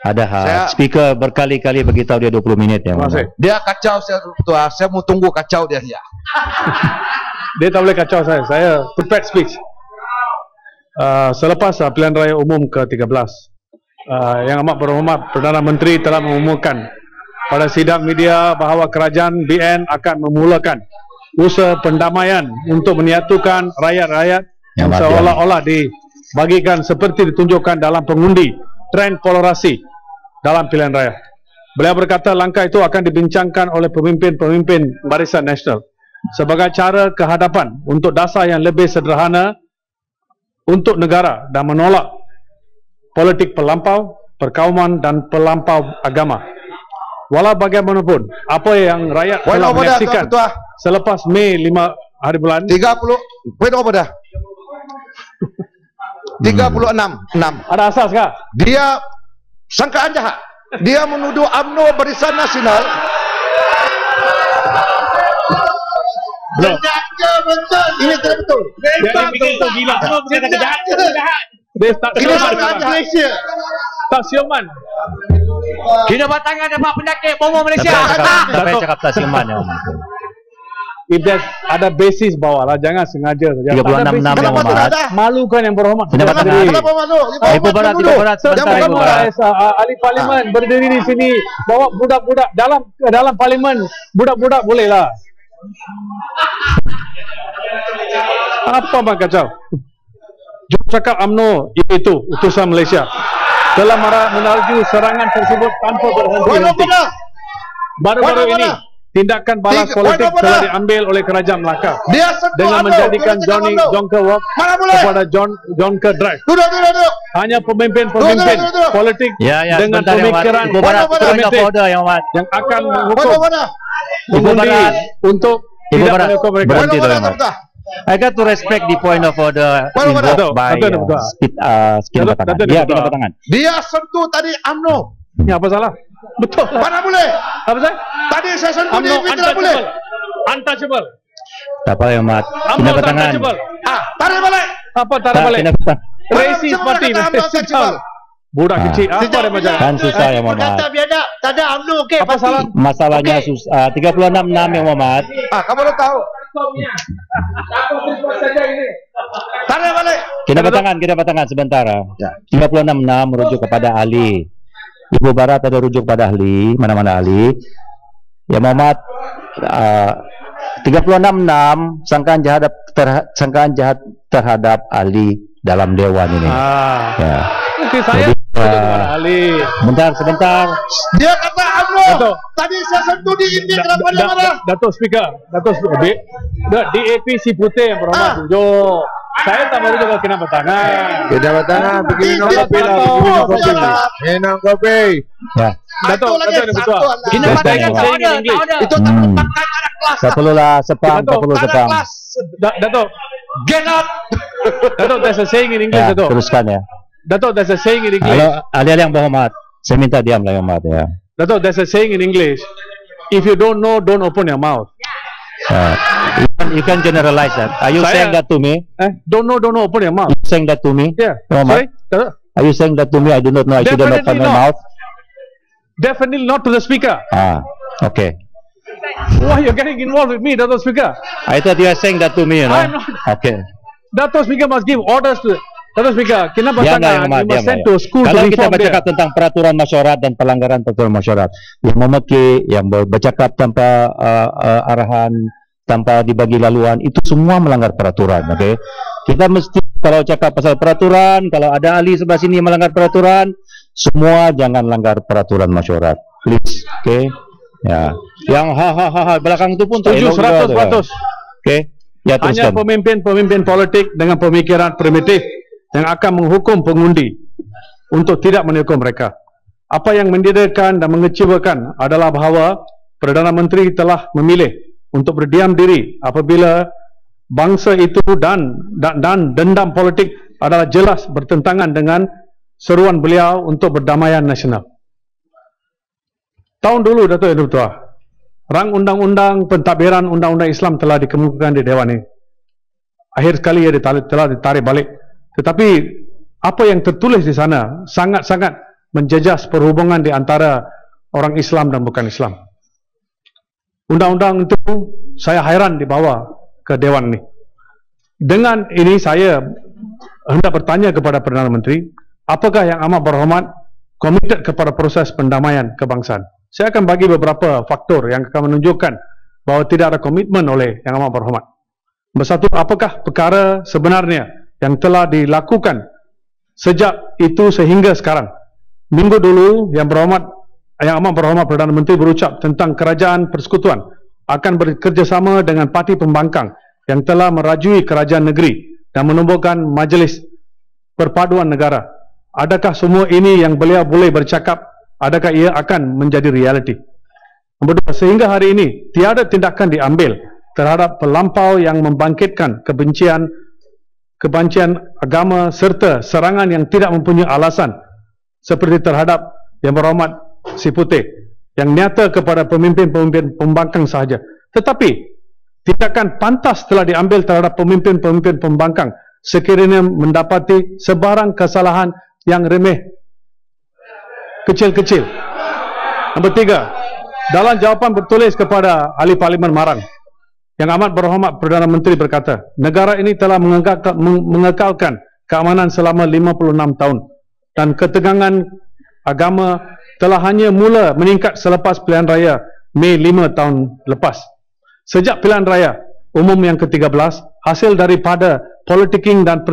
Ada hak. Speaker berkali-kali beritahu dia 20 minit ya. Dia kacau saya mau tunggu kacau dia. Dia tak boleh kacau saya. Saya prepared speech. Selepas pilihan raya umum ke-13, Yang Amat Berhormat Perdana Menteri telah mengumumkan pada sidang media bahawa kerajaan BN akan memulakan usaha pendamaian untuk menyatukan rakyat-rakyat yang seolah-olah dibagikan seperti ditunjukkan dalam pengundi trend polarisasi dalam pilihan raya. Beliau berkata langkah itu akan dibincangkan oleh pemimpin-pemimpin Barisan Nasional sebagai cara kehadapan untuk dasar yang lebih sederhana untuk negara dan menolak politik pelampau, perkauman dan pelampau agama. Walau bagaimanapun, apa yang rakyat telah menyaksikan selepas Mei 5 hari bulan 30, poin apa dah? 36. Ada asas kah? Dia sangkaan jahat. Dia menuduh UMNO Barisan Nasional. Betul. Ini tidak betul. Betul gila. Dia tak Malaysia. Tak siuman. Kena batangan dapat penyakit bomba Malaysia. Sampai cakap tak siuman ya. If there's ada basis bawalah, jangan sengaja saja. 36 yang Muhammad. Malu kan yang berhormat. Kenapa malu? Ibu Barat, Ibu Barat sebentar Ibu Barat. Ahli parlimen berdiri di sini bawa budak-budak dalam parlimen. Budak-budak bolehlah. Apa mak kacau? Juru cakap UMNO itu utusan Malaysia telah menuju serangan tersebut tanpa berhenti-henti. Baru-baru ini tindakan balas politik telah diambil oleh kerajaan Melaka dengan menjadikan Johnny Jonker Walk kepada Jonker Drive. Hanya pemimpin-pemimpin politik dengan pemikiran primitif yang akan menghukum pengundi untuk tidak menyokong mereka. Berhenti dah. I got to respect the point of order invoked by Skin Batangan. Dia tidak batangan. Dia sentuh tadi UMNO. Ini apa salah? Betul. Mana boleh? Apa salah? Tadi saya sentuh dia tidak boleh. Untouchable. Tak apa ya Mat. Skin Batangan. Tarik balik. Apa tarik balik? Racist party. Budak kecil. Apa dia macam? Kan susah ya Muhammad. Tak ada UMNO okey. Apa salah? Masalahnya 36-6 ya Muhammad. Kamu dah tahu. Tarik balik. Kita batangan sebentar. 36-6 merujuk kepada ahli. Ibu Barat ada rujuk pada ahli, mana-mana ahli. Ya Muhammad, 36-6 sangkaan jahat terhadap ahli dalam dewan ini. Ya. Okey saya ahli. Sebentar. Dia kata UMNO. Tadi saya sentuh di ini kenapa dia marah? Datuk Speaker, DAP si putih yang berhormat tunjuk. Saya tak baru juga kena batangan. Kena batangan, pergi minum kopi lah. Minum kopi. Ya. Datuk ada betul. Kena batangan tak ada. Itu tak pakai tak ada kelas. Tak perlulah sepam, tak perlu sepam. Datuk, get up. Datuk, there's a saying in English, Datuk. Teruskan ya. Datuk, there's a saying in English. Halo, ahli-ahli yang berhormat. Saya minta diam lah yang hormat ya. Datuk, there's a saying in English. If you don't know, don't open your mouth. You can generalize that. Are you saying that to me? Don't know, open your mouth. You saying that to me? Yeah. Sorry? Are you saying that to me? I do not know. I shouldn't open my mouth. Definitely not to the speaker. Okay. Why you're getting involved with me, Datuk Speaker? I thought you were saying that to me, you know. I'm not. Okay. Datuk Speaker must give orders to Datuk Speaker. Kenapa you must send to school kalau to kita reform bercakap tentang peraturan masyarakat dan pelanggaran peraturan masyarakat yang memaki, yang bercakap tanpa arahan, tanpa dibagi laluan, itu semua melanggar peraturan. Okay? Kita mesti kalau cakap pasal peraturan, kalau ada ahli sebelah sini melanggar peraturan, semua jangan langgar peraturan masyarakat, please. Okay? Ya. Yang belakang itu pun 100%. Okay? Ya, hanya pemimpin-pemimpin politik dengan pemikiran primitif yang akan menghukum pengundi untuk tidak menyokong mereka. Apa yang mendirikan dan mengecewakan adalah bahawa Perdana Menteri telah memilih untuk berdiam diri apabila bangsa itu dan dendam politik adalah jelas bertentangan dengan seruan beliau untuk berdamaian nasional. Tahun dulu Datuk Yang Dipertua, rang undang-undang pentadbiran undang-undang Islam telah dikemukakan di Dewan ini. Akhir sekali ia telah ditarik balik. Tetapi apa yang tertulis di sana sangat-sangat menjejas perhubungan di antara orang Islam dan bukan Islam. Undang-undang itu saya hairan dibawa ke Dewan ini. Dengan ini saya hendak bertanya kepada Perdana Menteri, apakah yang amat berhormat komited kepada proses pendamaian kebangsaan? Saya akan bagi beberapa faktor yang akan menunjukkan bahawa tidak ada komitmen oleh yang amat berhormat. Bersatu, apakah perkara sebenarnya yang telah dilakukan sejak itu sehingga sekarang? Minggu dulu yang amat berhormat Perdana Menteri berucap tentang kerajaan persekutuan akan bekerjasama dengan parti pembangkang yang telah merajui kerajaan negeri dan menubuhkan majlis perpaduan negara. Adakah semua ini yang beliau boleh bercakap? Adakah ia akan menjadi realiti? Nombor dua, sehingga hari ini tiada tindakan diambil terhadap pelampau yang membangkitkan kebencian agama serta serangan yang tidak mempunyai alasan seperti terhadap yang berhormat Si Putih yang nyata kepada pemimpin-pemimpin pembangkang sahaja. Tetapi tindakan pantas telah diambil terhadap pemimpin-pemimpin pembangkang sekiranya mendapati sebarang kesalahan yang remeh kecil-kecil. Nombor tiga, dalam jawapan bertulis kepada Ahli Parlimen Marang, yang amat berhormat Perdana Menteri berkata, negara ini telah mengekalkan keamanan selama 56 tahun dan ketegangan agama telah hanya mula meningkat selepas pilihan raya Mei 5 tahun lepas. Sejak pilihan raya umum yang ke-13, hasil daripada politicking dan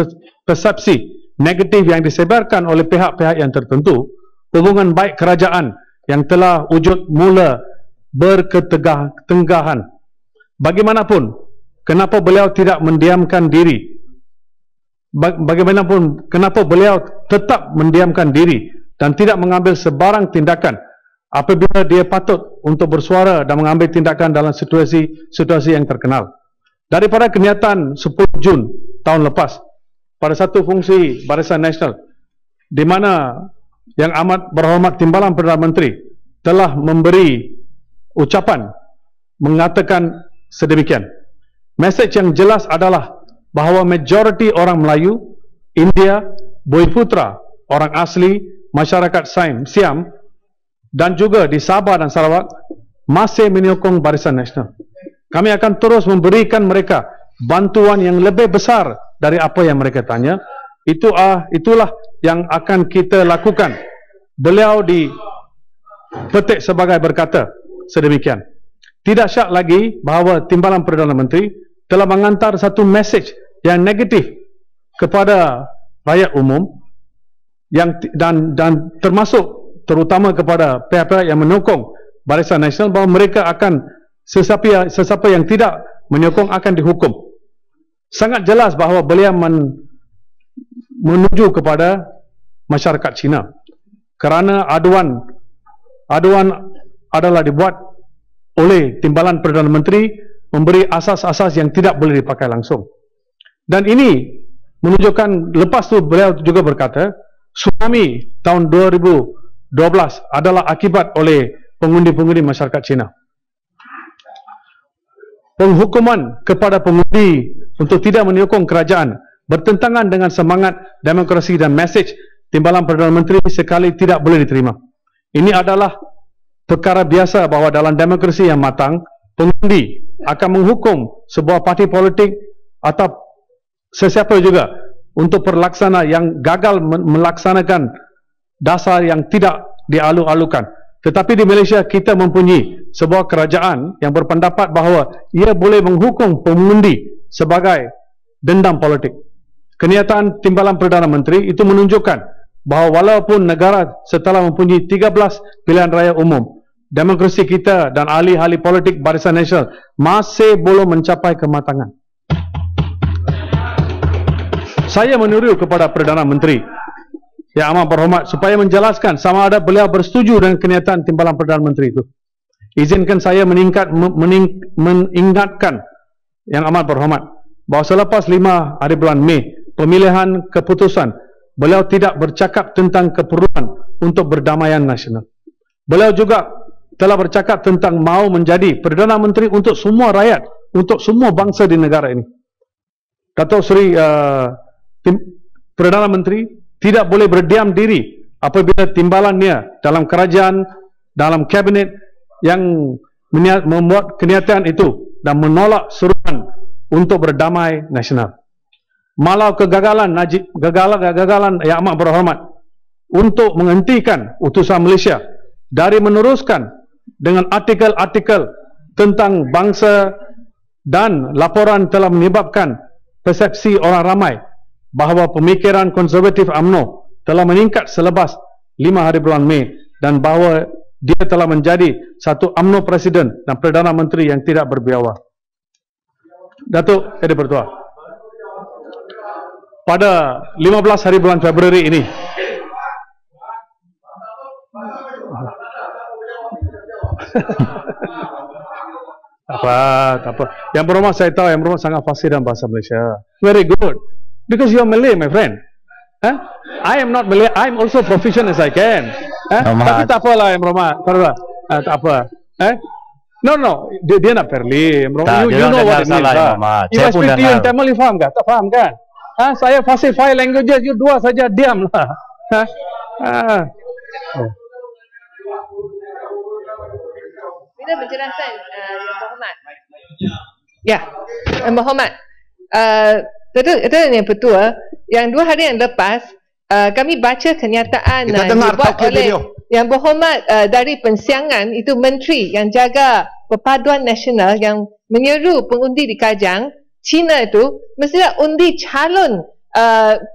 persepsi negatif yang disebarkan oleh pihak-pihak yang tertentu, hubungan baik kerajaan yang telah wujud mula berketenggahan. Bagaimanapun, kenapa beliau tidak mendiamkan diri? Bagaimanapun, kenapa beliau tetap mendiamkan diri dan tidak mengambil sebarang tindakan apabila dia patut untuk bersuara dan mengambil tindakan dalam situasi yang terkenal? Daripada kenyataan 10 Jun tahun lepas, pada satu fungsi Barisan Nasional, di mana yang amat berhormat Timbalan Perdana Menteri telah memberi ucapan mengatakan sedemikian. Mesej yang jelas adalah bahawa majoriti orang Melayu, India, Bumiputera, orang asli, masyarakat Siam dan juga di Sabah dan Sarawak masih menyokong Barisan Nasional. Kami akan terus memberikan mereka bantuan yang lebih besar dari apa yang mereka tanya. Itulah yang akan kita lakukan. Beliau dipetik sebagai berkata sedemikian. Tidak syak lagi bahawa Timbalan Perdana Menteri telah mengantar satu mesej yang negatif kepada rakyat umum dan termasuk terutama kepada pihak-pihak yang menyokong Barisan Nasional, bahawa mereka akan sesiapa yang tidak menyokong akan dihukum. Sangat jelas bahawa beliau menuju kepada masyarakat Cina kerana aduan adalah dibuat oleh Timbalan Perdana Menteri memberi asas-asas yang tidak boleh dipakai langsung. Dan ini menunjukkan, lepas tu beliau juga berkata tsunami tahun 2012 adalah akibat oleh pengundi-pengundi masyarakat Cina. Penghukuman kepada pengundi untuk tidak menyokong kerajaan bertentangan dengan semangat demokrasi dan mesej Timbalan Perdana Menteri sekali tidak boleh diterima. Ini adalah perkara biasa bahawa dalam demokrasi yang matang, pengundi akan menghukum sebuah parti politik atau sesiapa juga untuk perlaksana yang gagal melaksanakan dasar yang tidak dialu-alukan. Tetapi di Malaysia kita mempunyai sebuah kerajaan yang berpendapat bahawa ia boleh menghukum pengundi sebagai dendam politik. Kenyataan Timbalan Perdana Menteri itu menunjukkan bahawa walaupun negara setelah mempunyai 13 pilihan raya umum, demokrasi kita dan ahli-ahli politik Barisan Nasional masih belum mencapai kematangan. Saya meniru kepada Perdana Menteri yang amat berhormat supaya menjelaskan sama ada beliau bersetuju dengan kenyataan Timbalan Perdana Menteri itu. Izinkan saya mengingatkan yang amat berhormat bahawa selepas 5 hari bulan Mei pemilihan keputusan, beliau tidak bercakap tentang keperluan untuk perdamaian nasional. Beliau juga telah bercakap tentang mahu menjadi Perdana Menteri untuk semua rakyat, untuk semua bangsa di negara ini. Datuk Seri Perdana Menteri tidak boleh berdiam diri apabila timbalannya dalam kerajaan, dalam kabinet yang membuat kenyataan itu dan menolak seruan untuk berdamai nasional. Malau kegagalan kegagalan Yang Amat Berhormat untuk menghentikan utusan Malaysia dari meneruskan dengan artikel-artikel tentang bangsa dan laporan telah menyebabkan persepsi orang ramai bahawa pemikiran konservatif UMNO telah meningkat selepas 5 hari bulan Mei dan bahawa dia telah menjadi satu UMNO Presiden dan Perdana Menteri yang tidak berbiawah. Datuk Edi Bertua, pada 15 hari bulan Februari ini tak apa. Yang Berhormat saya tahu, Yang Berhormat sangat fasih dalam bahasa Malaysia. Very good. Because you are Malay, my friend. I am not Malay. I am also proficient as I can. Tapi tak apalah Yang Berhormat. Tak apa. No. Dia nak perli. You know what it means. If I speak to you in Tamil, you faham kan? Tak faham kan? Saya fasih 5 languages. You 2 saja diam lah. Bila penjelasan Yang Berhormat. Ya, Yang Berhormat. Betul Yang Bertua, yang 2 hari yang lepas kami baca kenyataan dibuat oleh Yang Berhormat dari pensiangan itu menteri yang jaga perpaduan nasional yang menyeru pengundi di Kajang, China itu mestilah undi calon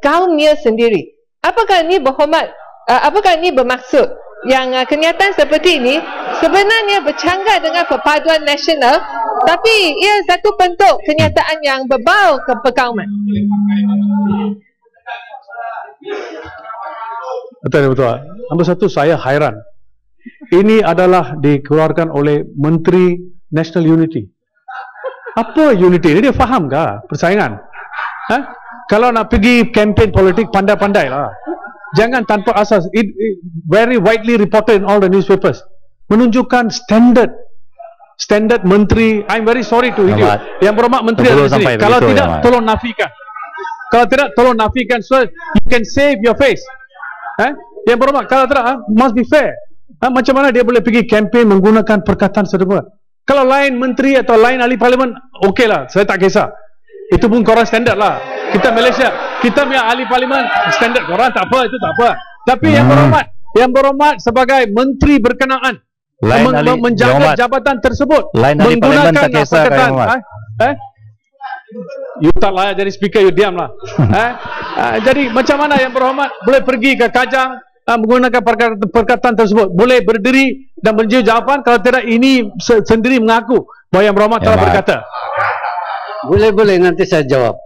kaumnya sendiri. Apakah ini Berhormat? Apakah ini bermaksud yang kenyataan seperti ini sebenarnya bercanggah dengan perpaduan nasional, tapi ia satu bentuk kenyataan yang berbau ke perkauman? Betul. Nombor satu, saya hairan. Ini adalah dikeluarkan oleh Menteri National Unity. Apa unity? Ini dia faham ke persaingan? Kalau nak pergi kempen politik, pandai-pandai lah. Jangan tanpa asas. It very widely reported in all the newspapers. Menunjukkan standard menteri. I'm very sorry to you. Yang Berhormat Menteri ada di sini. Kalau tidak, tolong nafikan. Kalau tidak, tolong nafikan so you can save your face. Yang Berhormat, kalau tidak, must be fair. Macam mana dia boleh pergi kempen menggunakan perkataan serupa? Kalau lain menteri atau lain ahli parlimen, okey lah, saya tak kisah. Itu pun korang standard lah. Kita Malaysia, kita punya ahli parlimen standard korang tak apa, itu tak apa. Tapi Yang Berhormat sebagai menteri berkenaan menjaga jabatan tersebut, menggunakan perkataan. You tak layak jadi speaker, you diam lah. Jadi macam mana Yang Berhormat boleh pergi ke Kajang menggunakan perkataan tersebut, boleh berdiri dan menjawab jawapan? Kalau tidak, ini sendiri mengaku bahawa Yang Berhormat telah berkata. Boleh nanti saya jawab.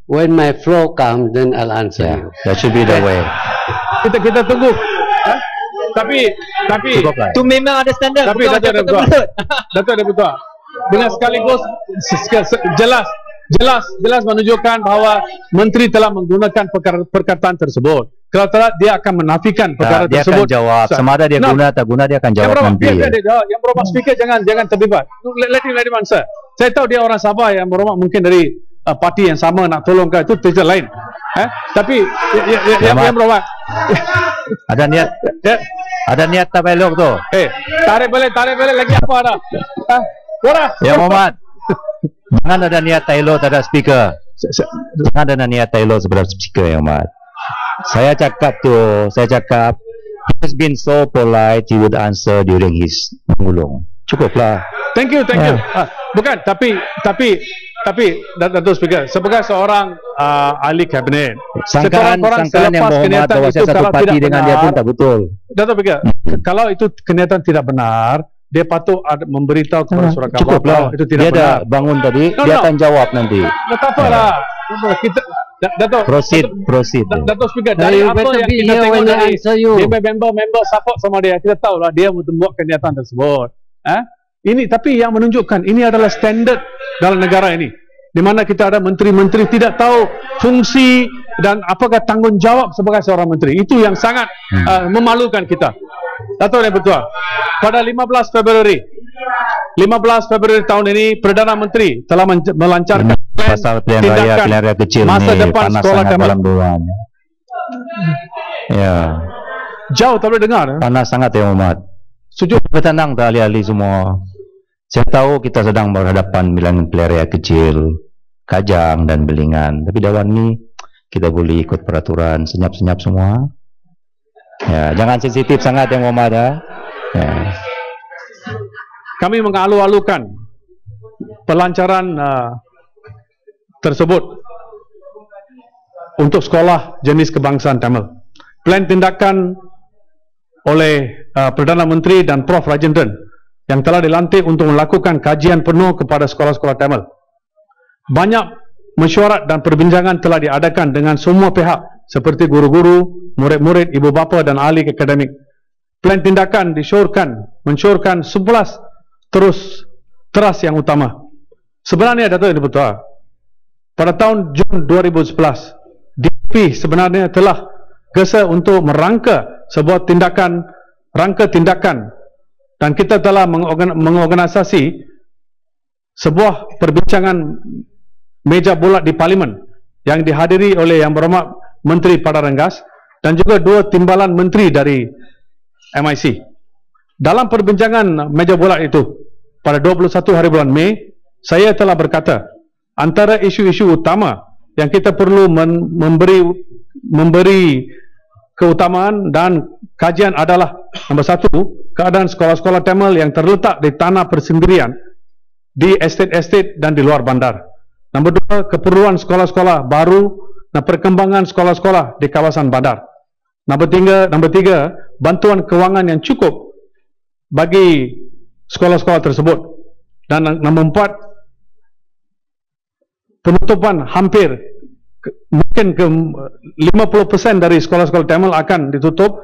When my flow comes, then I'll answer you. That should be the way. Kita tunggu. Tapi tu memang ada standard. Tapi Datuk ada betul. Dengan sekaligus jelas menunjukkan bahawa menteri telah menggunakan perkataan tersebut. Kalau tidak, dia akan menafikan perkara dia tersebut. Dia akan jawab. Sama ada dia guna atau tak guna, dia akan jawab nanti. Yang Berhormat speaker jangan terlibat. Let him answer. Saya tahu dia orang Sabah, Yang Berhormat mungkin dari parti yang sama nak tolong ke, itu cerita lain. Tapi Yang Berhormat ada niat tak elok tu. Tarik balik lagi apa dah? Yang Berhormat, jangan ada niat tak elok terhadap speaker. Jangan ada niat tak elok terhadap speaker, Yang Berhormat. Saya cakap he has been so polite, he would answer during his mengulung. Cukuplah. Thank you. Bukan, tapi Datuk Speaker, sebagai seorang ahli kabinet, sangkaan Yang Berhormat bahawa saya satu parti dengan dia pun tak betul. Datuk Speaker, kalau itu kenyataan tidak benar, dia patut memberitahu kepada surat khabar. Cukuplah. Itu tidak dia benar. dah bangun tadi, dia akan jawab nanti. Tak apalah. Datuk, proceed. Datuk Speaker, dari apa yang kita tengok dari member support sama dia, kita tahu lah dia membuat kenyataan tersebut. Ini tapi yang menunjukkan ini adalah standard dalam negara ini, di mana kita ada menteri-menteri tidak tahu fungsi dan apakah tanggungjawab sebagai seorang menteri. Itu yang sangat memalukan kita. Datuk yang Bertua, pada 15 Februari tahun ini, Perdana Menteri telah melancarkan pasal pilihan raya kecil masa ni, depan panas sekolah sangat kami. dalam bulan. Ya. Jauh tak boleh dengar. Panas sangat ya Muhammad. Sujud. Bertenang tak ahli-ahli semua. Saya tahu kita sedang berhadapan dengan pelarea kecil, kajang dan belingan. Tapi dawan ni kita boleh ikut peraturan, senyap-senyap semua. Ya, jangan sensitif sangat ya Muhammad ya. Ya. Kami mengalu-alukan pelancaran tersebut untuk sekolah jenis kebangsaan Tamil. Plan tindakan oleh Perdana Menteri dan Prof Rajendran yang telah dilantik untuk melakukan kajian penuh kepada sekolah-sekolah Tamil. Banyak mesyuarat dan perbincangan telah diadakan dengan semua pihak seperti guru-guru, murid-murid, ibu bapa dan ahli akademik. Plan tindakan mensyorkan 11 teras yang utama. Sebenarnya Datuk Ibu Ketua, pada tahun Jun 2011, DP sebenarnya telah gesa untuk merangka sebuah rangka tindakan, dan kita telah mengorganisasi sebuah perbincangan meja bulat di Parlimen yang dihadiri oleh Yang Berhormat Menteri Padarenggas dan juga 2 timbalan menteri dari MIC. Dalam perbincangan meja bulat itu pada 21 hari bulan Mei, saya telah berkata antara isu-isu utama yang kita perlu memberi keutamaan dan kajian adalah nombor 1, keadaan sekolah-sekolah Tamil yang terletak di tanah persendirian, di estate-estate dan di luar bandar. Nombor 2, keperluan sekolah-sekolah baru dan perkembangan sekolah-sekolah di kawasan bandar. Nombor 3, bantuan kewangan yang cukup bagi sekolah-sekolah tersebut. Dan nombor 4, penutupan mungkin ke 50% dari sekolah-sekolah Tamil akan ditutup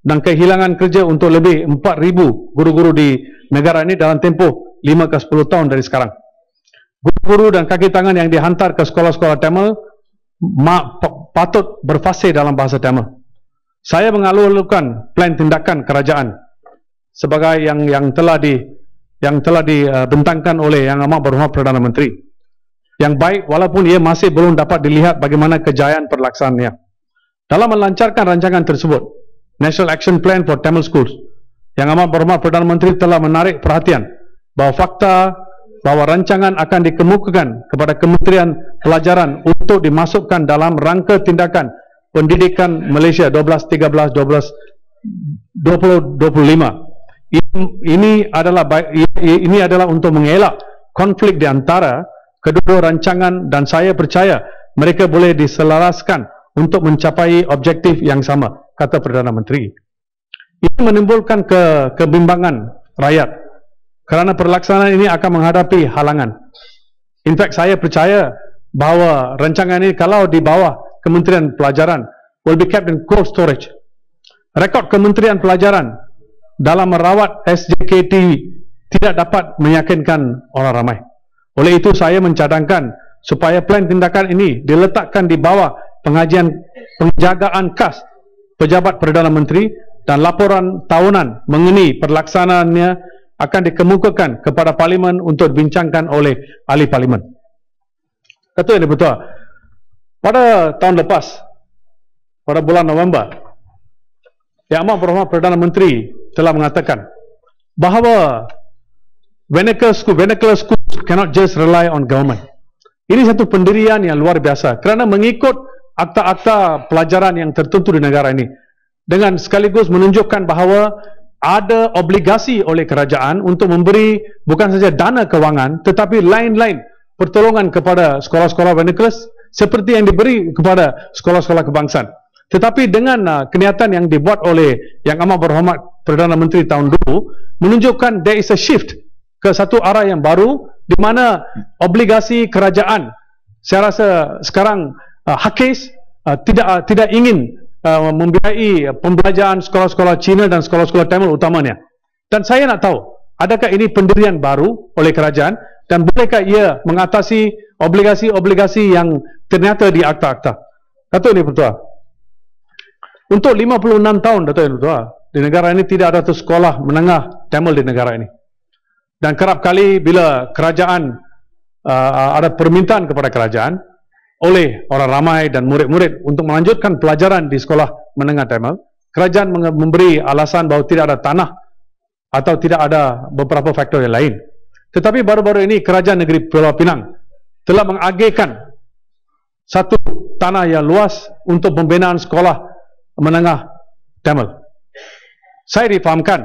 dan kehilangan kerja untuk lebih 4,000 guru-guru di negara ini dalam tempoh 5 ke 10 tahun dari sekarang. Guru-guru dan kaki tangan yang dihantar ke sekolah-sekolah Tamil patut berfasih dalam bahasa Tamil. Saya mengalu-alukan plan tindakan kerajaan sebagai yang telah dibentangkan oleh Yang Amat Berhormat Perdana Menteri. Yang baik walaupun ia masih belum dapat dilihat bagaimana kejayaan pelaksanaannya. Dalam melancarkan rancangan tersebut, National Action Plan for Tamil Schools, Yang Amat Berhormat Perdana Menteri telah menarik perhatian bahawa rancangan akan dikemukakan kepada Kementerian Pelajaran untuk dimasukkan dalam rangka tindakan pendidikan Malaysia 12-13, 20-25. Ini adalah untuk mengelak konflik di antara kedua rancangan dan saya percaya mereka boleh diselaraskan untuk mencapai objektif yang sama, kata Perdana Menteri. Ini menimbulkan kebimbangan rakyat kerana pelaksanaan ini akan menghadapi halangan. In fact, saya percaya bahawa rancangan ini kalau di bawah Kementerian Pelajaran will be kept in cold storage. Rekod Kementerian Pelajaran dalam merawat SJKT tidak dapat meyakinkan orang ramai. Oleh itu saya mencadangkan supaya plan tindakan ini diletakkan di bawah penjagaan khas pejabat Perdana Menteri dan laporan tahunan mengenai pelaksanaannya akan dikemukakan kepada Parlimen untuk dibincangkan oleh ahli Parlimen. Itu yang betul. Pada tahun lepas, pada bulan November, Yang Amat Berhormat Perdana Menteri telah mengatakan bahawa vernacular schools cannot just rely on government. Ini satu pendirian yang luar biasa kerana mengikut akta-akta pelajaran yang tertentu di negara ini dengan sekaligus menunjukkan bahawa ada obligasi oleh kerajaan untuk memberi bukan saja dana kewangan tetapi lain-lain pertolongan kepada sekolah-sekolah vernacular seperti yang diberi kepada sekolah-sekolah kebangsaan. Tetapi dengan kenyataan yang dibuat oleh Yang Amat Berhormat Perdana Menteri tahun dulu menunjukkan there is a shift ke satu arah yang baru di mana obligasi kerajaan saya rasa sekarang Hakis tidak ingin membiayai pembelajaran sekolah-sekolah Cina dan sekolah-sekolah Tamil utamanya. Dan saya nak tahu adakah ini pendirian baru oleh kerajaan dan bolehkah ia mengatasi obligasi-obligasi yang ternyata di akta-akta. Datuk Ini Pertua, untuk 56 tahun Datuk Ini Pertua, di negara ini tidak ada sekolah menengah Tamil di negara ini. Dan kerap kali bila kerajaan ada permintaan kepada kerajaan, oleh orang ramai dan murid-murid untuk melanjutkan pelajaran di sekolah menengah Tamil, kerajaan memberi alasan bahawa tidak ada tanah atau tidak ada beberapa faktor yang lain. Tetapi baru-baru ini kerajaan negeri Pulau Pinang telah mengagihkan satu tanah yang luas untuk pembinaan sekolah menengah Tamil. Saya difahamkan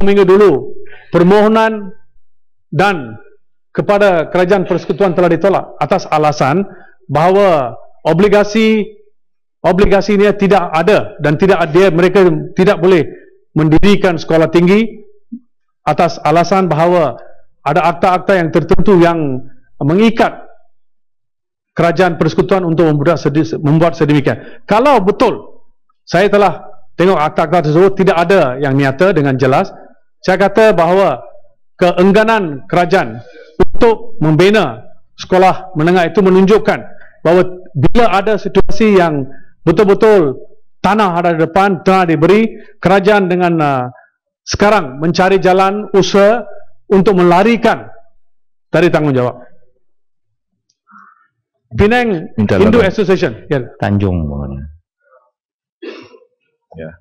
2 minggu dulu permohonan dan kepada kerajaan persekutuan telah ditolak atas alasan bahawa obligasi ini tidak ada dan mereka tidak boleh mendirikan sekolah tinggi atas alasan bahawa ada akta-akta yang tertentu yang mengikat kerajaan persekutuan untuk membuat sedemikian. Kalau betul, saya telah tengok akta-akta tersebut, tidak ada yang nyata dengan jelas. Saya kata bahawa keengganan kerajaan untuk membina sekolah menengah itu menunjukkan bahawa bila ada situasi yang betul-betul tanah ada di depan, tanah diberi, kerajaan dengan sekarang mencari jalan usaha untuk melarikan dari tanggungjawab. Penang Hindu Association. Ya. Tanjung. Ya.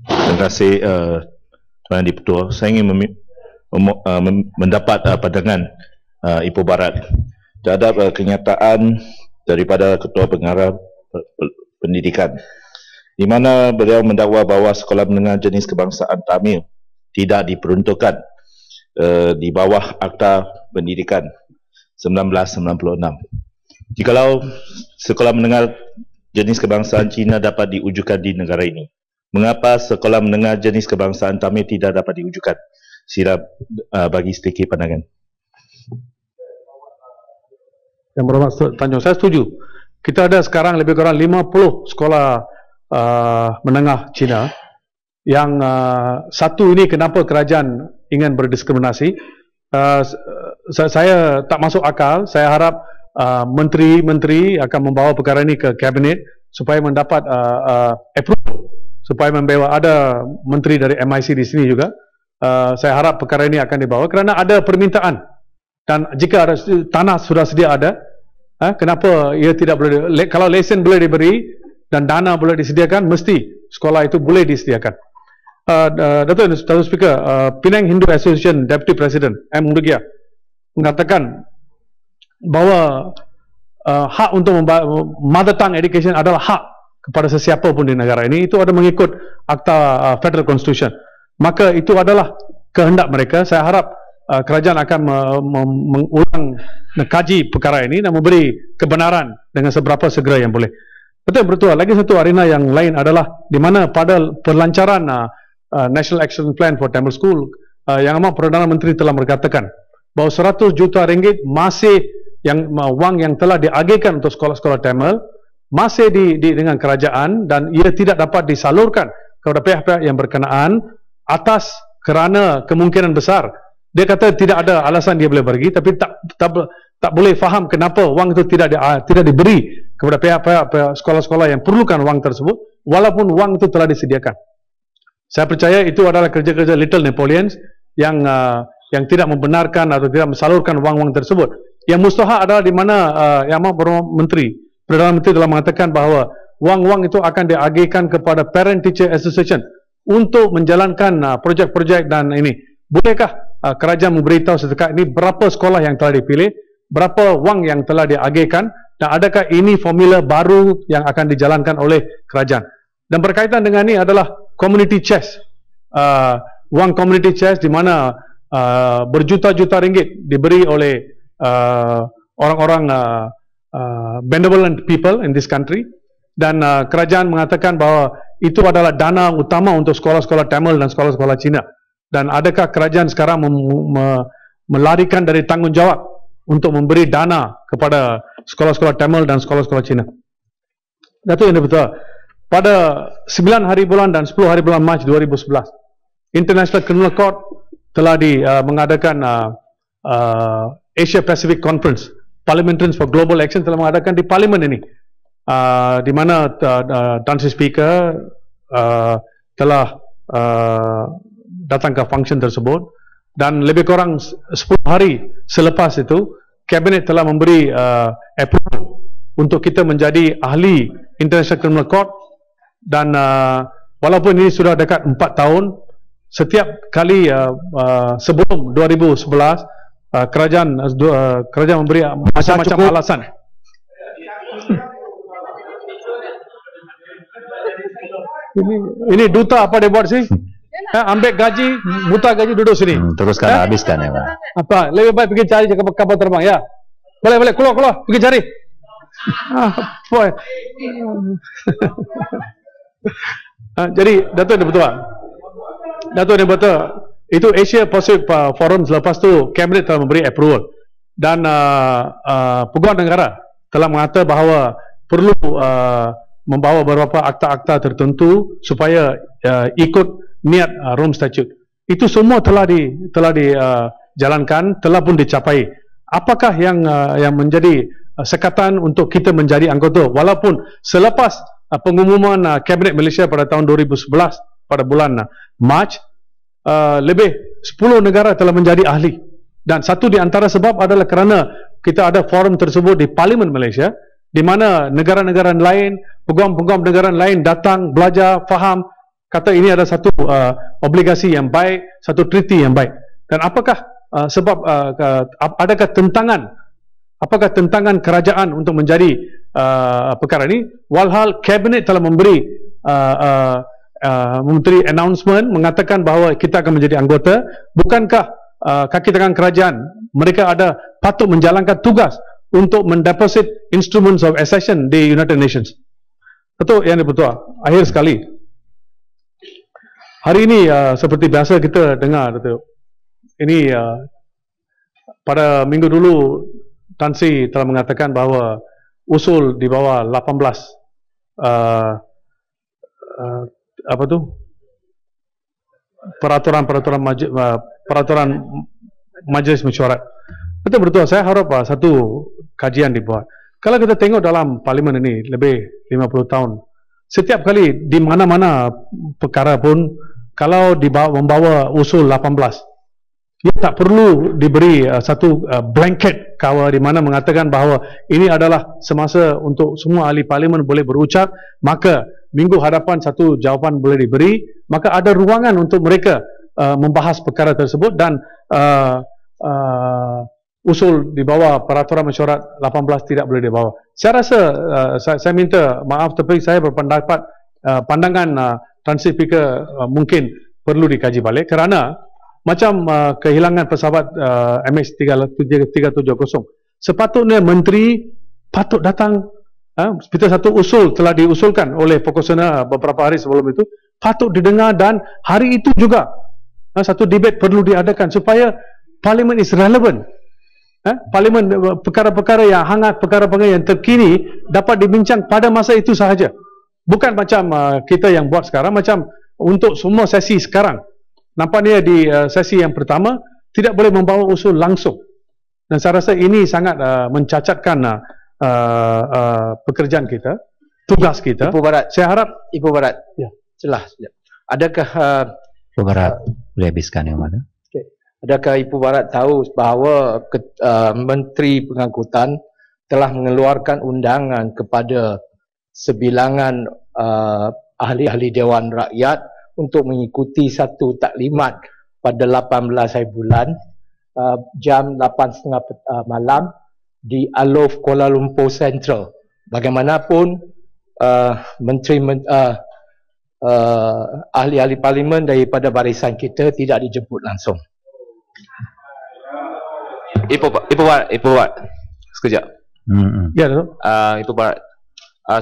Terima kasih Tuan Dipertua. Saya ingin mendapat pandangan Ipoh Barat terhadap kenyataan daripada Ketua Pengarah Pendidikan, di mana beliau mendakwa bahawa sekolah menengah jenis kebangsaan Tamil tidak diperuntukkan di bawah Akta Pendidikan 1996. Jikalau sekolah menengah jenis kebangsaan Cina dapat diwujudkan di negara ini, mengapa sekolah menengah jenis kebangsaan Tamil tidak dapat diwujudkan? Sila bagi sedikit pandangan. Yang berhormat Tanjung, saya setuju. Kita ada sekarang lebih kurang 50 sekolah menengah Cina yang satu ini kenapa kerajaan ingin berdiskriminasi. Saya tak masuk akal. Saya harap menteri-menteri akan membawa perkara ini ke kabinet supaya mendapat approval, supaya membawa. Ada menteri dari MIC di sini juga. Saya harap perkara ini akan dibawa kerana ada permintaan. Dan jika ada tanah sudah sedia ada, kenapa ia tidak boleh? Kalau lesen boleh diberi dan dana boleh disediakan, mesti sekolah itu boleh disediakan. Datuk Speaker, Penang Hindu Association Deputy President M. Murugia mengatakan bahawa hak untuk mother tongue education adalah hak kepada sesiapa pun di negara ini. Itu ada mengikut Akta Federal Constitution. Maka itu adalah kehendak mereka. Saya harap kerajaan akan mengulang mengkaji perkara ini dan memberi kebenaran dengan seberapa segera yang boleh. Betul, betul. Lagi satu arena yang lain adalah di mana pada pelancaran National Action Plan for Tamil School, Yang Amat Perdana Menteri telah berkatakan bahawa 100 juta ringgit masih wang yang telah diagihkan untuk sekolah-sekolah Tamil masih dengan kerajaan dan ia tidak dapat disalurkan kepada pihak-pihak yang berkenaan atas kerana kemungkinan besar. Dia kata tidak ada alasan dia boleh pergi, tapi tak boleh faham kenapa wang itu tidak diberi kepada pihak-pihak sekolah-sekolah yang perlukan wang tersebut, walaupun wang itu telah disediakan. Saya percaya itu adalah kerja-kerja Little Napoleons yang tidak membenarkan atau tidak mensalurkan wang-wang tersebut. Yang mustahak adalah di mana Yang Amat Perdana Menteri telah mengatakan bahawa wang-wang itu akan diagihkan kepada Parent Teacher Association untuk menjalankan projek-projek dan ini. Bolehkah kerajaan memberitahu sedekat ini berapa sekolah yang telah dipilih, berapa wang yang telah diagihkan, dan adakah ini formula baru yang akan dijalankan oleh kerajaan? Dan berkaitan dengan ini adalah community chest, wang community chest di mana berjuta-juta ringgit diberi oleh orang-orang benevolent people in this country, dan kerajaan mengatakan bahawa itu adalah dana utama untuk sekolah-sekolah Tamil dan sekolah-sekolah Cina. Dan adakah kerajaan sekarang melarikan dari tanggungjawab untuk memberi dana kepada sekolah-sekolah Tamil dan sekolah-sekolah Cina? Datuk yang betul. Pada 9 hari bulan dan 10 hari bulan Mac 2011, International Criminal Court telah mengadakan Asia Pacific Conference, Parliamentarians for Global Action telah mengadakan di Parlimen ini, di mana Tan Sri Speaker telah datang ke function tersebut, dan lebih kurang 10 hari selepas itu Kabinet telah memberi approval untuk kita menjadi ahli International Criminal Court, dan walaupun ini sudah dekat 4 tahun, setiap kali sebelum 2011 kerajaan memberi macam-macam alasan. Ini duta apa dia buat sih? Ambil gaji, buta gaji, duduk sini. Teruskan, habiskan ya, Pak. Apa? Lebih baik pergi cari kapal terbang ya. Boleh, keluar, pergi cari. Boy. Jadi Dato' Yang Betul, itu Asia Pacific Forum, selepas tu Kabinet telah memberi approval, dan Peguam Negara telah mengatakan bahawa perlu membawa beberapa akta-akta tertentu supaya ikut niat Rome Statute. Itu semua telah dijalankan, telah pun dicapai. Apakah yang menjadi sekatan untuk kita menjadi anggota? Walaupun selepas pengumuman Kabinet Malaysia pada tahun 2011 pada bulan Mac, lebih 10 negara telah menjadi ahli, dan satu di antara sebab adalah kerana kita ada forum tersebut di Parlimen Malaysia, di mana negara-negara lain, peguam-peguam negara lain datang, belajar, faham, kata ini ada satu obligasi yang baik, satu treaty yang baik. Dan apakah adakah tentangan kerajaan untuk menjadi perkara ini? Walhal Kabinet telah memberi announcement mengatakan bahawa kita akan menjadi anggota. Bukankah kaki tangan kerajaan mereka ada patut menjalankan tugas untuk mendeposit instruments of accession di United Nations? Betul yang betul. Akhir sekali, hari ini seperti biasa kita dengar, ini pada minggu dulu Tan Sri telah mengatakan bahawa usul di bawah 18 peraturan Majlis Mesyuarat. Betul, saya harap satu kajian dibuat. Kalau kita tengok dalam parlimen ini lebih 50 tahun, setiap kali di mana-mana perkara pun, kalau membawa usul 18, dia tak perlu diberi satu blanket cover di mana mengatakan bahawa ini adalah semasa untuk semua ahli parlimen boleh berucap, maka minggu hadapan satu jawapan boleh diberi, maka ada ruangan untuk mereka membahas perkara tersebut, dan usul di bawah peraturan mesyuarat 18 tidak boleh dibawa. Saya rasa saya minta maaf, tapi saya berpendapat pandangan Tan Sri Speaker mungkin perlu dikaji balik, kerana macam kehilangan pesawat MH370, sepatutnya menteri patut datang. Seperti satu usul telah diusulkan oleh Pokosena beberapa hari sebelum itu, patut didengar, dan hari itu juga satu debat perlu diadakan supaya parlimen is relevant. Parlimen, perkara-perkara yang hangat, perkara-perkara yang terkini dapat dibincang pada masa itu sahaja. Bukan macam kita yang buat sekarang, macam untuk semua sesi sekarang. Nampaknya di sesi yang pertama tidak boleh membawa usul langsung, dan saya rasa ini sangat mencacatkan pekerjaan kita, tugas kita. Ibu Barat, saya harap Ibu Barat, ya, celah. Adakah Ibu Barat boleh habiskan yang mana? Adakah Ibu Barat tahu bahawa Menteri Pengangkutan telah mengeluarkan undangan kepada sebilangan ahli-ahli Dewan Rakyat untuk mengikuti satu taklimat pada 18 hari bulan jam 8.30 malam di Alof Kuala Lumpur Central. Bagaimanapun ahli-ahli parlimen daripada barisan kita tidak dijemput langsung. Ibu Barat, sekejap. ya, Ibu Barat,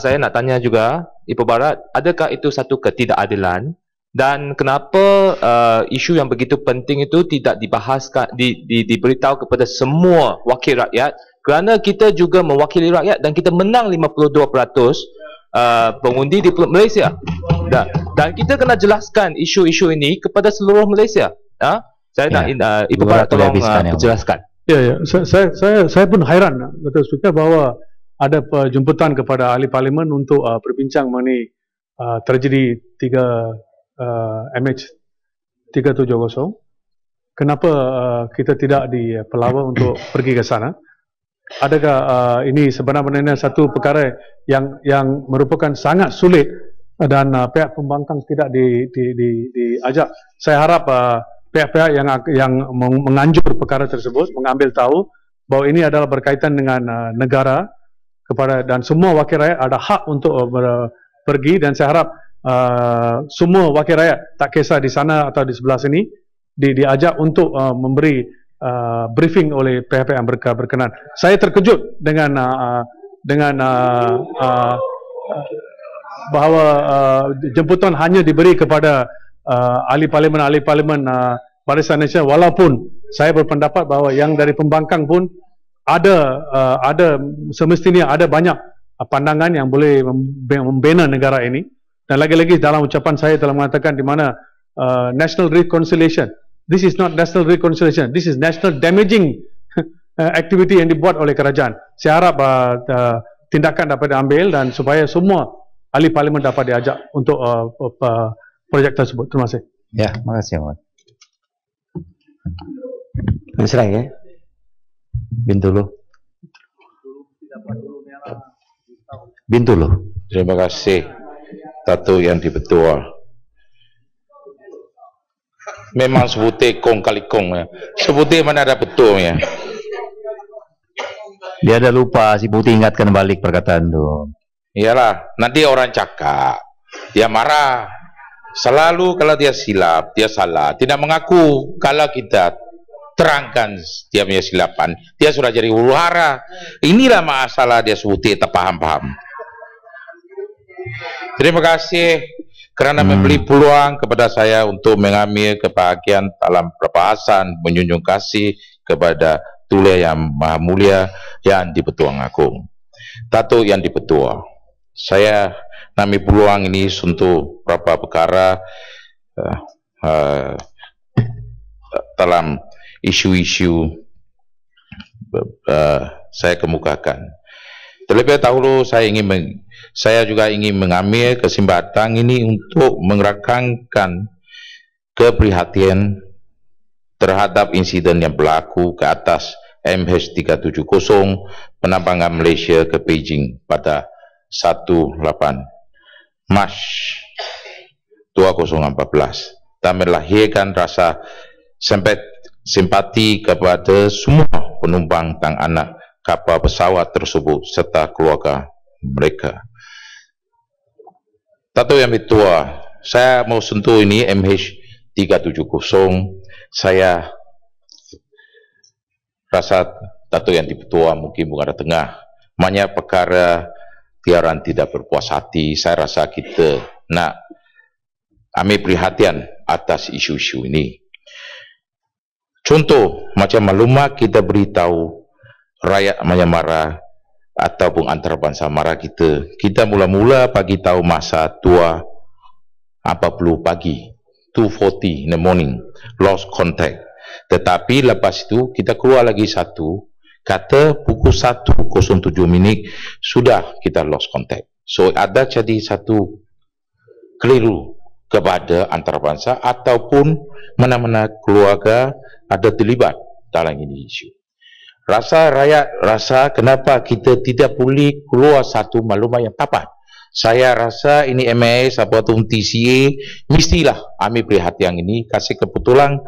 saya nak tanya juga, Ibu Barat, adakah itu satu ketidakadilan, dan kenapa isu yang begitu penting itu tidak dibahaskan, diberitahu kepada semua wakil rakyat, kerana kita juga mewakili rakyat dan kita menang 52% pengundi di Malaysia, dan kita kena jelaskan isu-isu ini kepada seluruh Malaysia. Saya nak Ibu Barat tolong jelaskan. Ya, saya pun hairan, betul Speaker, bahawa ada jemputan kepada ahli parlimen untuk berbincang mengenai tragedi MH370. Kenapa kita tidak di Pelawar untuk pergi ke sana? adakah ini sebenarnya satu perkara yang merupakan sangat sulit dan pihak pembangkang tidak diajak. Saya harap pihak-pihak yang menganjur perkara tersebut mengambil tahu bahawa ini adalah berkaitan dengan negara dan semua wakil rakyat ada hak untuk pergi, dan saya harap semua wakil rakyat tak kisah di sana atau di sebelah sini diajak untuk memberi briefing oleh pihak-pihak yang berkenan. Saya terkejut dengan bahawa jemputan hanya diberi kepada ahli parlimen Barisan Nasional, walaupun saya berpendapat bahawa yang dari pembangkang pun ada semestinya ada banyak pandangan yang boleh membina negara ini. Dan lagi-lagi dalam ucapan saya telah mengatakan di mana national reconciliation. This is not national reconciliation. This is national damaging activity yang dibuat oleh kerajaan. Saya harap tindakan dapat diambil dan supaya semua ahli parlimen dapat diajak untuk projek tersebut. Terima kasih. Ya, terima kasih, Ahmad. Serang ya. Bintulu. Bintulu. Terima kasih, Datuk Yang Dipertua. Memang sebutnya kong kali kong ya. Sebutnya mana ada betul ya. Dia ada lupa, si Putih ingatkan balik perkataan tu. Iyalah, nanti orang cakap, dia marah. Selalu kalau dia silap, dia salah, tidak mengaku. Kalau kita terangkan dia punya silapan, dia sudah jadi huru hara. Inilah masalah dia sebutnya tak paham-paham. Terima kasih kerana memberi peluang kepada saya untuk mengambil kebahagiaan dalam perbahasan menjunjung kasih kepada Tulia Yang Maha Mulia Yang Di-Pertuan Agong. Datuk Yang Di-Pertua, saya ambil peluang ini untuk beberapa perkara dalam isu-isu saya kemukakan. Terlebih dahulu saya juga ingin mengambil kesempatan ini untuk merakamkan keprihatinan terhadap insiden yang berlaku ke atas MH370 penerbangan Malaysia ke Beijing pada 18 Mac 2014 dan melahirkan rasa simpati kepada semua penumpang dan anak kapal pesawat tersebut serta keluarga mereka. Datuk Yang Dipertua, saya mau sentuh ini MH370. Saya rasa Datuk Yang Dipertua mungkin bukan ada tengah. Banyak perkara tiaran tidak berpuas hati. Saya rasa kita nak ambil perhatian atas isu-isu ini. Contoh, macam maklumat kita beritahu rakyat Myanmar ataupun antarabangsa mara kita mula-mula bagi tahu masa 2:40 pagi, 2:40 in the morning, lost contact. Tetapi lepas itu kita keluar lagi satu, kata pukul 1:07 sudah kita lost contact. So ada jadi satu keliru kepada antarabangsa ataupun mana-mana keluarga ada terlibat dalam ini isu. Rasa rakyat rasa kenapa kita tidak boleh keluar satu maklumat yang tepat. Saya rasa ini MAS ataupun TCA mestilah ambil perhatian ini, kasih kebetulan.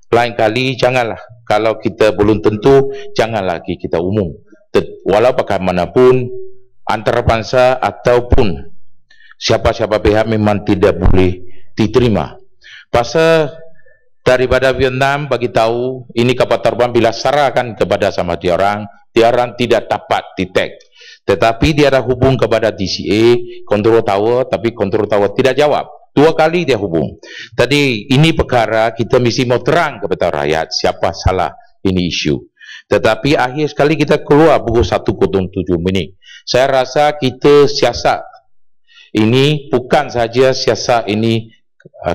Lain kali janganlah, kalau kita belum tentu jangan lagi kita umum. Walau bagaimanapun antarabangsa ataupun siapa-siapa pihak memang tidak boleh diterima. Pasal daripada Vietnam bagi tahu ini kapal terbang bila sarahkan kepada sama dia orang tidak dapat detect. Tetapi dia ada hubung kepada DCA, control tower, tapi control tower tidak jawab. 2 kali dia hubung. Tadi ini perkara kita mesti mau terang kepada rakyat siapa salah ini isu. Tetapi akhir sekali kita keluar pukul 1:07. Saya rasa kita siasat ini bukan saja siasat ini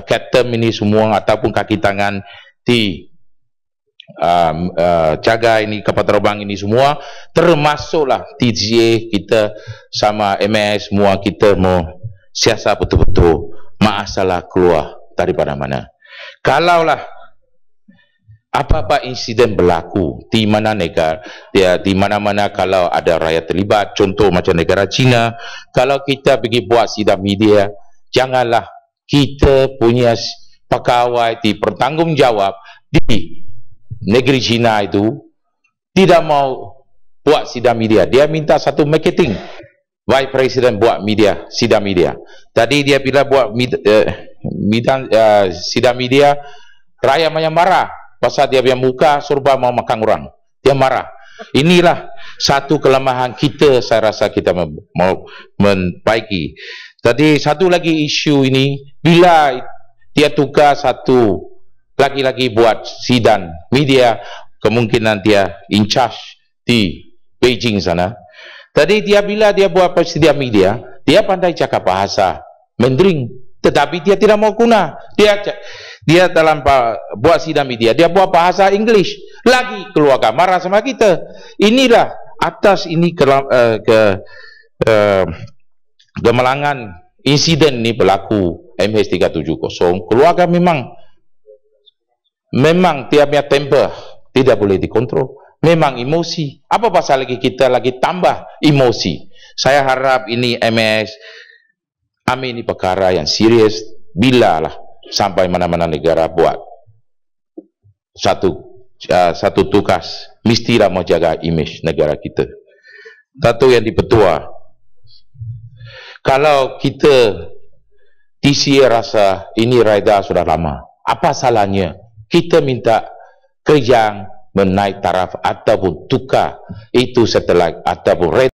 kapten ini semua ataupun kaki tangan di jaga ini kapal terbang ini semua, termasuklah TGA kita sama MAS semua kita mau siasat betul-betul masalah keluar daripada mana. Kalaulah apa-apa insiden berlaku di mana negara, di mana-mana kalau ada rakyat terlibat, contoh macam negara China, kalau kita pergi buat sidang media, janganlah kita punya pegawai bertanggungjawab di negeri China itu tidak mau buat sidang media. Dia minta satu marketing, Vice President buat media, sidang media. Tadi dia bila buat sidang media, rakyat banyak marah. Pasal dia punya muka serba mau makan orang. Dia marah. Inilah satu kelemahan kita, saya rasa kita mau memperbaiki. Tadi satu lagi isu ini, bila dia tugas satu lagi-lagi buat sidang media, kemungkinan dia in charge di Beijing sana. Tadi dia bila dia buat sidang media, dia pandai cakap bahasa Mandarin, tetapi dia tidak mau guna. Dia dalam buat sidang media, dia buat bahasa English. Lagi keluarga marah sama kita. Inilah atas ini gemalangan insiden ini berlaku MH370. Keluarga memang dia punya temper tidak boleh dikontrol. Memang emosi. Apa pasal lagi kita lagi tambah emosi? Saya harap ini MS ini perkara yang serius. Bila lah sampai mana-mana negara buat satu tugas, mestilah mau jaga image negara kita. Satu yang dipetua, kalau kita TCA rasa ini raida sudah lama, apa salahnya kita minta kerjaan menaik taraf ataupun tukar itu setelah ataupun